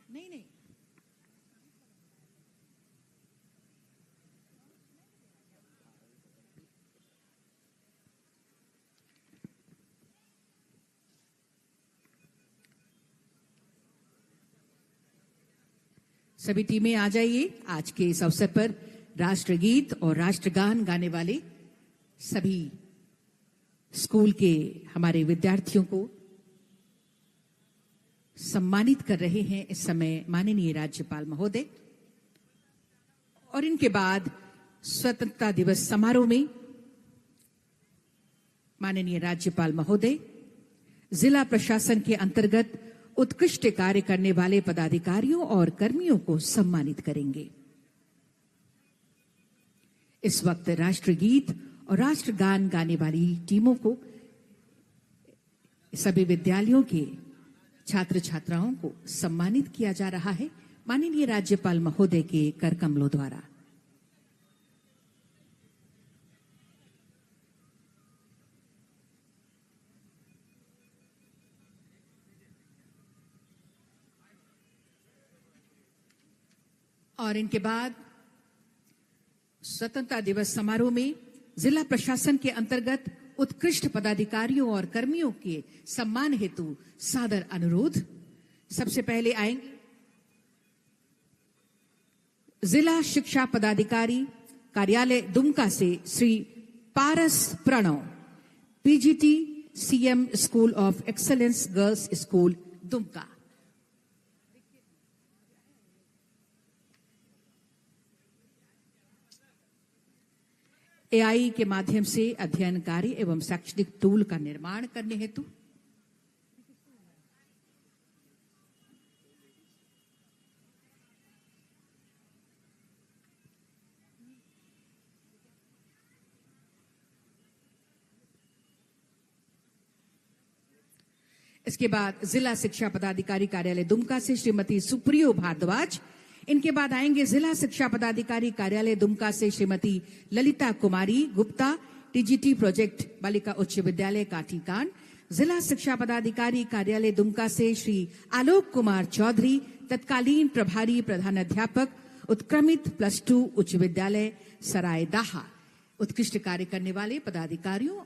नहीं सभी टीमें आ जाइए। आज के इस अवसर पर राष्ट्रगीत और राष्ट्रगान गाने वाले सभी स्कूल के हमारे विद्यार्थियों को सम्मानित कर रहे हैं इस समय माननीय राज्यपाल महोदय। और इनके बाद स्वतंत्रता दिवस समारोह में माननीय राज्यपाल महोदय जिला प्रशासन के अंतर्गत उत्कृष्ट कार्य करने वाले पदाधिकारियों और कर्मियों को सम्मानित करेंगे। इस वक्त राष्ट्रगीत और राष्ट्रगान गाने वाली टीमों को, सभी विद्यालयों के छात्र छात्राओं को सम्मानित किया जा रहा है माननीय राज्यपाल महोदय के कर कमलों द्वारा। और इनके बाद स्वतंत्रता दिवस समारोह में जिला प्रशासन के अंतर्गत उत्कृष्ट पदाधिकारियों और कर्मियों के सम्मान हेतु सादर अनुरोध। सबसे पहले आएंगे जिला शिक्षा पदाधिकारी कार्यालय दुमका से Shri Paras Pranav, PGT CM school of excellence girls school Dumka. AI के माध्यम से अध्ययनकारी एवं शैक्षणिक टूल का निर्माण करने हेतु इसके बाद जिला शिक्षा पदाधिकारी कार्यालय दुमका से श्रीमती सुप्रियो भारद्वाज। इनके बाद आएंगे जिला शिक्षा पदाधिकारी कार्यालय दुमका से श्रीमती ललिता कुमारी गुप्ता, टीजीटी प्रोजेक्ट बालिका उच्च विद्यालय काठीकांड। जिला शिक्षा पदाधिकारी कार्यालय दुमका से श्री आलोक कुमार चौधरी, तत्कालीन प्रभारी प्रधानाध्यापक, उत्क्रमित +2 उच्च विद्यालय सरायदाहा। उत्कृष्ट कार्य करने वाले पदाधिकारियों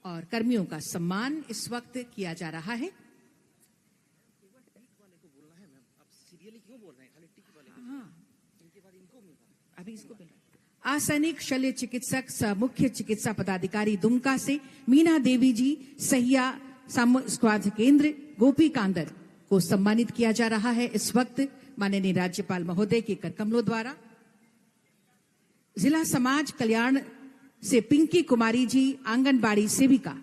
और कर्मियों का सम्मान इस वक्त किया जा रहा है। अभी इसको आसनिक शल्य चिकित्सक सह मुख्य चिकित्सा पदाधिकारी दुमका से मीना देवी जी, सहिया स्वास्थ्य केंद्र गोपी कांदर को सम्मानित किया जा रहा है इस वक्त माननीय राज्यपाल महोदय के कर कमलों द्वारा। जिला समाज कल्याण से पिंकी कुमारी जी, आंगनबाड़ी सेविका।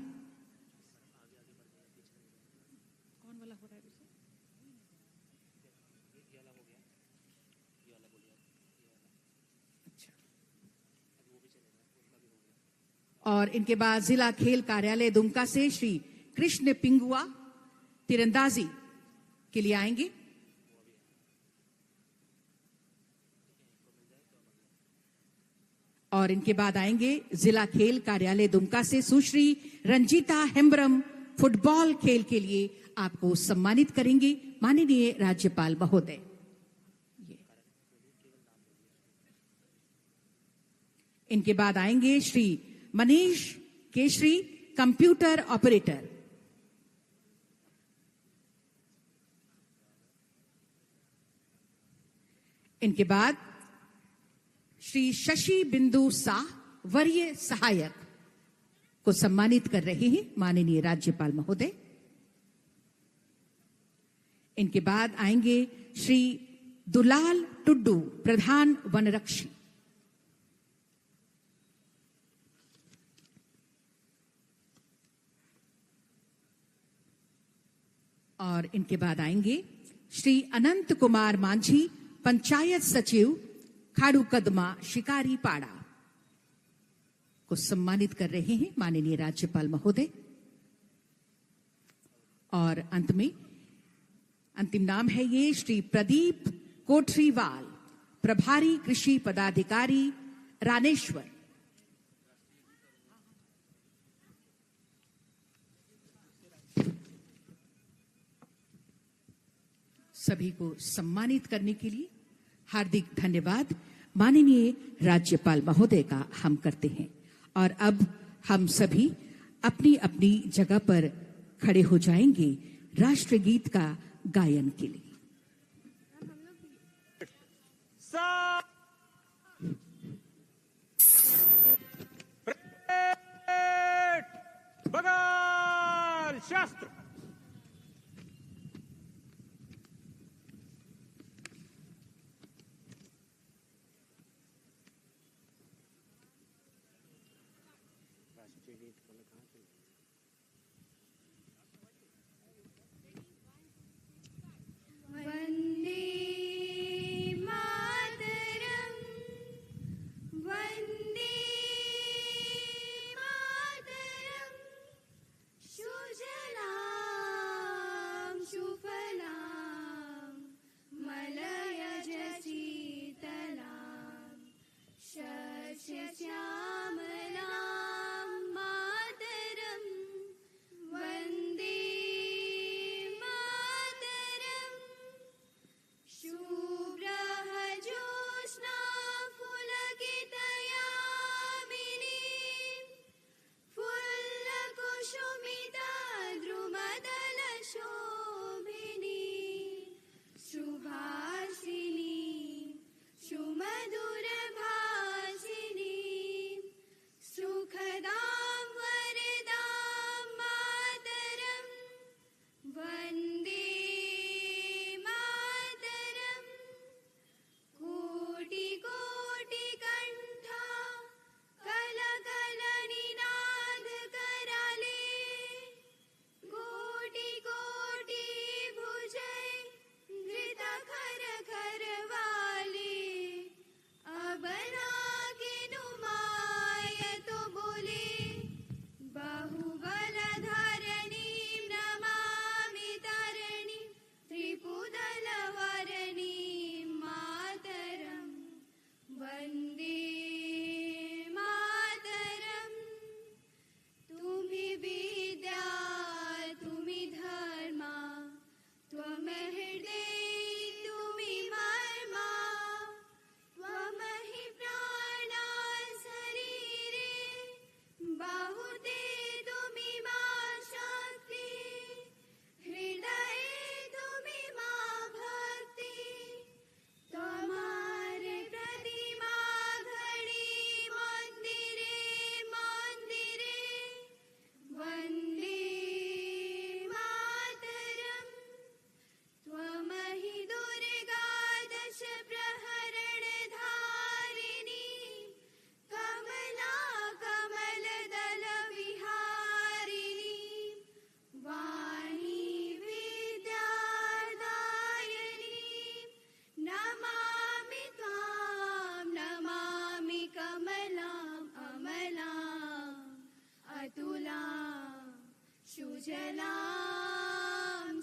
और इनके बाद जिला खेल कार्यालय दुमका से श्री कृष्ण पिंगुआ तीरंदाजी के लिए आएंगे। और इनके बाद आएंगे जिला खेल कार्यालय दुमका से सुश्री रंजीता हेम्ब्रम, फुटबॉल खेल के लिए आपको सम्मानित करेंगे माननीय राज्यपाल महोदय। इनके बाद आएंगे श्री मनीष केशरी, कंप्यूटर ऑपरेटर। इनके बाद श्री शशि बिंदु शाह, वरीय सहायक को सम्मानित कर रहे हैं माननीय राज्यपाल महोदय। इनके बाद आएंगे श्री दुलाल टुड्डू, प्रधान वनरक्षी। और इनके बाद आएंगे श्री अनंत कुमार मांझी, पंचायत सचिव, खाड़ू कदमा, शिकारी पाड़ा को सम्मानित कर रहे हैं माननीय राज्यपाल महोदय। और अंत में अंतिम नाम है ये श्री प्रदीप कोठरीवाल, प्रभारी कृषि पदाधिकारी, रानेश्वर। सभी को सम्मानित करने के लिए हार्दिक धन्यवाद माननीय राज्यपाल महोदय का हम करते हैं। और अब हम सभी अपनी अपनी जगह पर खड़े हो जाएंगे राष्ट्रगीत का गायन के लिए। बगाल शास्त्र। वन्दे मातरम्, वन्दे मातरम्, सुजलां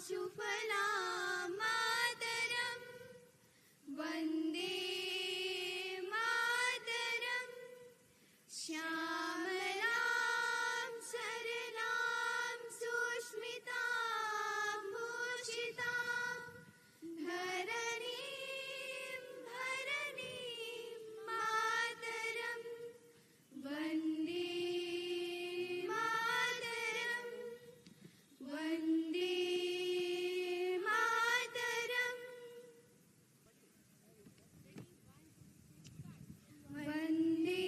सुफलां मातरम् वन्दे मातरम् श्यामलां सरलां सुस्मितां भूषितां धरणीं मातरम् वन्दे मातरम् वन्दे मातरम् वन्दे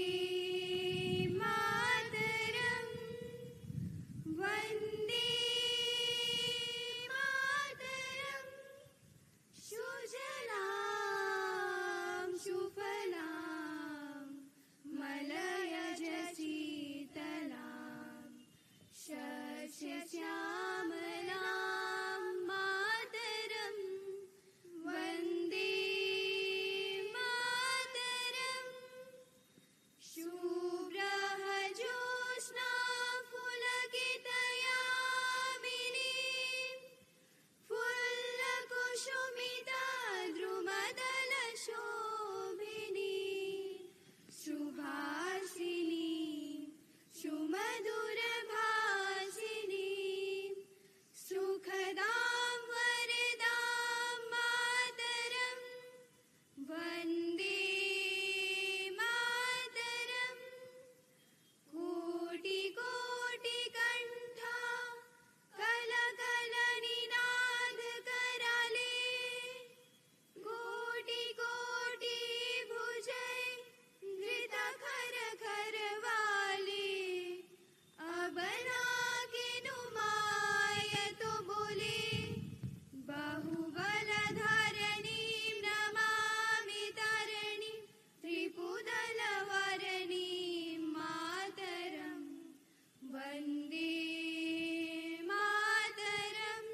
मातरम् वन्दे मातरम् सुजलां सुफलां मलयज शीतलां शस्यश्यामलां मातरम् वन्दे मातरम् शुभ्रः ज्योत्स्ना पुलकितयामिनीं फुल्लकुसुमिता द्रुमदलशोभिनी सुभासिनी सुमधुरभासिनी सुखदां वरदां मातरम् वन्दे मातरम् कोटिकोटिकण्ठा कलकलनिनाद कराले कोटि भुजै धृत खर खरवाले अबला के नुमाय तो बोले बाहुबलधारणीं नमामि तारिणीं त्रिपुदलवारिणीं मातरम् वन्दे मातरम्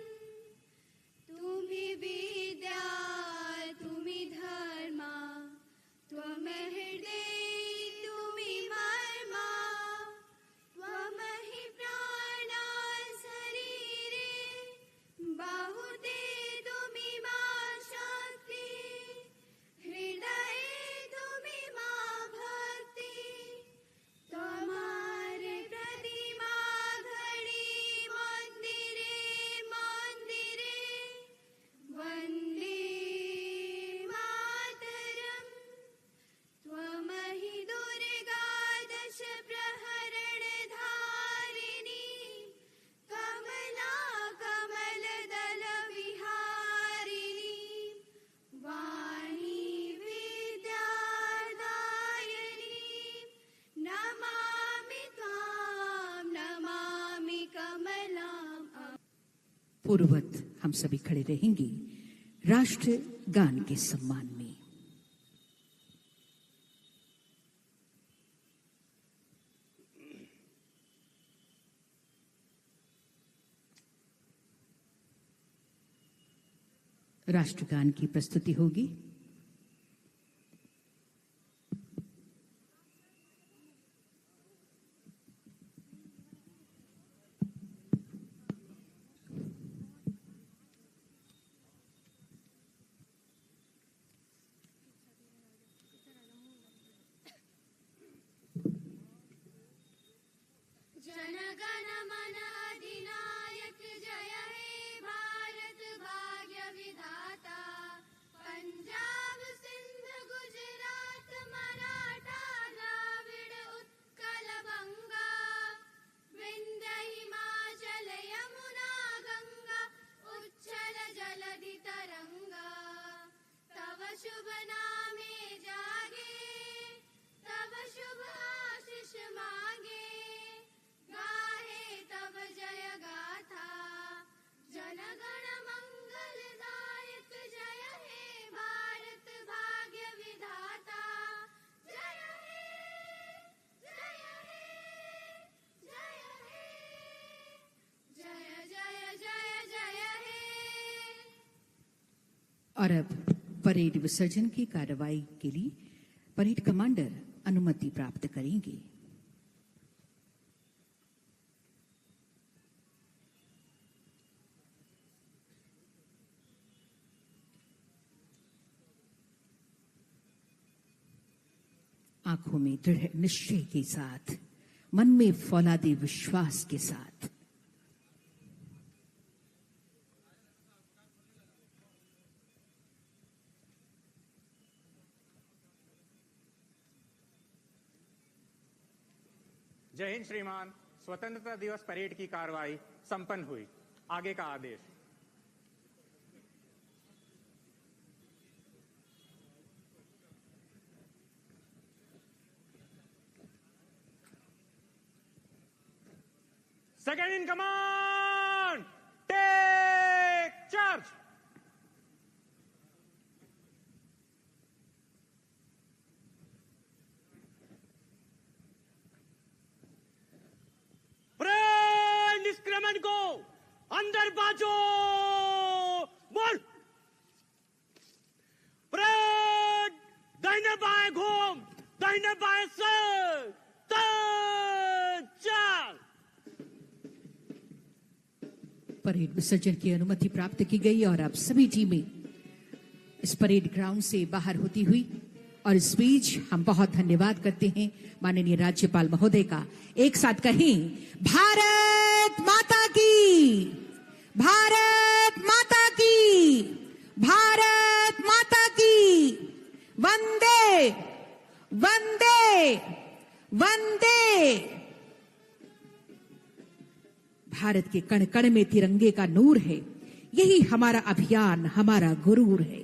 तुम्हि विद्या तुम्हि धर्मा त्वमहृदे तुम्हि मर्मा त्वमहि प्राणा शरीरे बाहुते तुम्हि मा शक्ति हृदये तुम्हि मा भक्ति तुम्हारे प्रतिमा घड़ी मंदिरे मंदिरे वन्दे मातरम् त्वमहि दुर्गा दश प्रहरणधारिणी कमला कमलदल विहारिणी वाणी विद्यादायिनी नमामि त्वां नमामि कमलाम् पूर्ववत हम सभी खड़े रहेंगे राष्ट्र गान के सम्मान में। राष्ट्रगान की प्रस्तुति होगी। जनगण मन अधिनायक जय हे भारत भाग्य विधाता पंजाब सिंध गुजरात मराठा द्राविड़ उत्कल बंगा विंध्य हिमाचल यमुना गंगा उच्छल जलधि तरंगा तव शुभ नामे जागे तव शुभ आशीष मांगे गाहे तब जय गाथा जनगण मंगलदायक जय हे भारत भाग्य विधाता जय हे जय हे जय हे जय जय जय जय हे। और अब परेड विसर्जन की कार्रवाई के लिए परेड कमांडर अनुमति प्राप्त करेंगे। आंखों में दृढ़ निश्चय के साथ, मन में फौलादे विश्वास के साथ। जय हिंद श्रीमान। स्वतंत्रता दिवस परेड की कार्रवाई संपन्न हुई। आगे का आदेश। Second in command, take charge. निष्क्रमण को अंदर बाजो, बोल। परेड दाहिने बाएं घूम, दाहिने बाएं सर, चाल। परेड विसर्जन की अनुमति प्राप्त की गई और अब सभी टीमें इस परेड ग्राउंड से बाहर होती हुई, और इस बीच हम बहुत धन्यवाद करते हैं माननीय राज्यपाल महोदय का। एक साथ कहें, भारत माता की, भारत माता की, भारत माता की, वंदे वंदे वंदे। भारत के कण कण में तिरंगे का नूर है, यही हमारा अभियान, हमारा गुरूर है।